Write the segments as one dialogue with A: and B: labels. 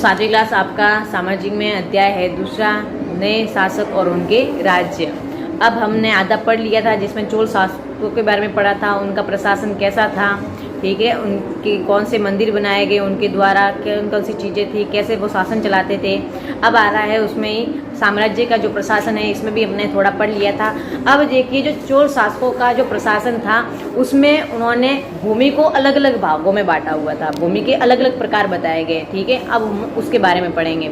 A: सातवीं क्लास आपका सामाजिक में अध्याय है दूसरा, नए शासक और उनके राज्य। अब हमने आधा पढ़ लिया था जिसमें चोल शासकों के बारे में पढ़ा था, उनका प्रशासन कैसा था, ठीक है, उनके कौन से मंदिर बनाए गए उनके द्वारा, कौन कौन सी चीज़ें थी, कैसे वो शासन चलाते थे। अब आ रहा है उसमें ही साम्राज्य का जो प्रशासन है, इसमें भी हमने थोड़ा पढ़ लिया था। अब देखिए जो चोल शासकों का जो प्रशासन था उसमें उन्होंने भूमि को अलग अलग भागों में बांटा हुआ था, भूमि के अलग अलग प्रकार बताए गए, ठीक है। अब हम उसके बारे में पढ़ेंगे।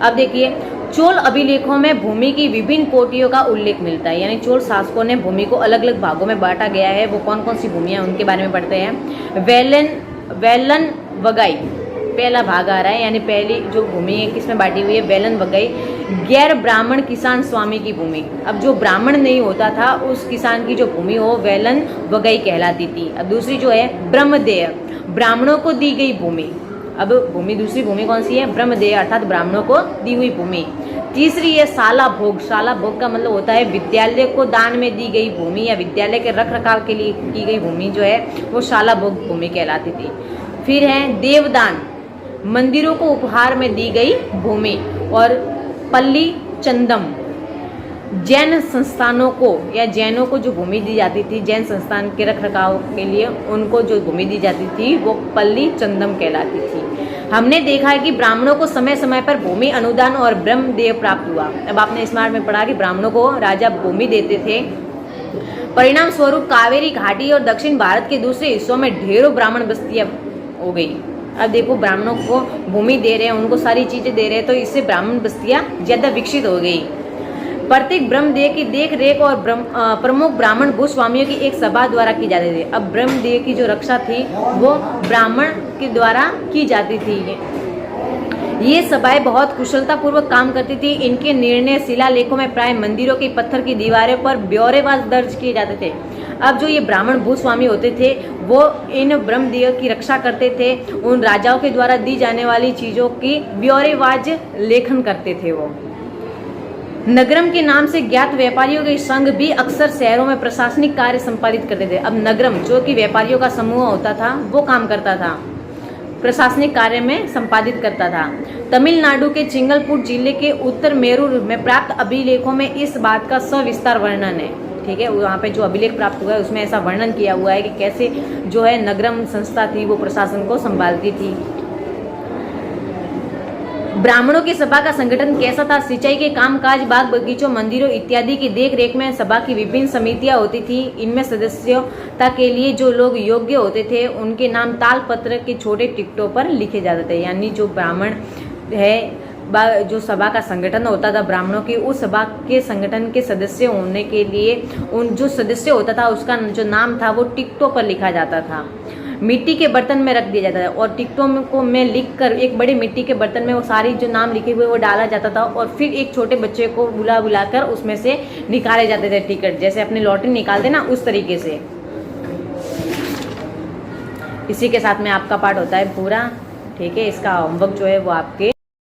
A: अब देखिए चोल अभिलेखों में भूमि की विभिन्न कोटियों का उल्लेख मिलता है, यानी चोल शासकों ने भूमि को अलग अलग भागों में बांटा गया है। वो कौन कौन सी भूमियाँ उनके बारे में पढ़ते हैं। वेलन वगाई पहला भाग आ रहा है, यानी पहली जो भूमि है किसमें बांटी हुई है, वेलन वगाई, गैर ब्राह्मण किसान स्वामी की भूमि। अब जो ब्राह्मण नहीं होता था उस किसान की जो भूमि हो वेलन वगाई कहलाती थी। अब दूसरी जो है ब्रह्मदेय, ब्राह्मणों को दी गई भूमि। अब भूमि दूसरी भूमि कौन सी है, ब्रह्मदेय अर्थात ब्राह्मणों को दी हुई भूमि। तीसरी है शाला भोग, शाला भोग का मतलब होता है विद्यालय को दान में दी गई भूमि या विद्यालय के रख रखाव के लिए की गई भूमि जो है वो शाला भोग भूमि कहलाती थी। फिर है देवदान, मंदिरों को उपहार में दी गई भूमि। और पल्ली चंदम, जैन संस्थानों को या जैनों को जो भूमि दी जाती थी, जैन संस्थान के रख रखाव के लिए उनको जो भूमि दी जाती थी वो पल्ली चंदम कहलाती थी। हमने देखा है कि ब्राह्मणों को समय समय पर भूमि अनुदान और ब्रह्मदेय प्राप्त हुआ। अब आपने इस बारे में पढ़ा कि ब्राह्मणों को राजा भूमि देते थे, परिणाम स्वरूप कावेरी घाटी और दक्षिण भारत के दूसरे हिस्सों में ढेरों ब्राह्मण बस्तियां हो गई। अब देखो ब्राह्मणों को भूमि दे रहे हैं, उनको सारी चीजें दे रहे हैं, तो इससे ब्राह्मण बस्तियां ज्यादा विकसित हो गई। प्रत्येक ब्रह्मदेय की देख रेख और प्रमुख ब्राह्मण भूस्वामियों की एक सभा द्वारा की जाती थी। अब ब्रह्मदेय की जो रक्षा थी वो ब्राह्मण के द्वारा की जाती थी। ये सभाएं बहुत कुशलता पूर्वक काम करती थी। इनके निर्णय शिलालेखों में प्राय मंदिरों की पत्थर की दीवारों पर ब्यौरेवार दर्ज किए जाते थे। अब जो ये ब्राह्मण भूस्वामी होते थे वो इन ब्रह्मदेव की रक्षा करते थे, उन राजाओं के द्वारा दी जाने वाली चीजों की ब्यौरेवाज लेखन करते थे। वो नगरम के नाम से ज्ञात व्यापारियों के संघ भी अक्सर शहरों में प्रशासनिक कार्य संपादित करते थे। अब नगरम जो कि व्यापारियों का समूह होता था वो काम करता था, प्रशासनिक कार्य में संपादित करता था। तमिलनाडु के चिंगलपुर जिले के उत्तर मेरूर में प्राप्त अभिलेखों में इस बात का सविस्तार वर्णन है, ठीक है। वहाँ पे जो अभिलेख प्राप्त हुआ है उसमें ऐसा वर्णन किया हुआ है कि कैसे जो है नगरम संस्था थी वो प्रशासन को संभालती थी। ब्राह्मणों की सभा का संगठन कैसा था। सिंचाई के कामकाज, बाग बगीचों, मंदिरों इत्यादि की देख रेख में सभा की विभिन्न समितियां होती थी। इनमें सदस्यता के लिए जो लोग योग्य होते थे उनके नाम तालपत्र के छोटे टिकटों पर लिखे जाते थे। यानी जो ब्राह्मण है, जो सभा का संगठन होता था ब्राह्मणों की, उस सभा के संगठन के सदस्य होने के लिए उन जो सदस्य होता था उसका जो नाम था वो टिकटों पर लिखा जाता था। मिट्टी के बर्तन में रख दिया जाता था और टिकटों को में लिखकर एक बड़े मिट्टी के बर्तन में वो सारी जो नाम लिखे हुए वो डाला जाता था और फिर एक छोटे बच्चे को बुलाकर उसमें से निकाले जाते थे टिकट, जैसे अपनी लॉटरी निकालते ना उस तरीके से। इसी के साथ में आपका पाठ होता है पूरा, ठीक है। इसका होमवर्क जो है वो आपके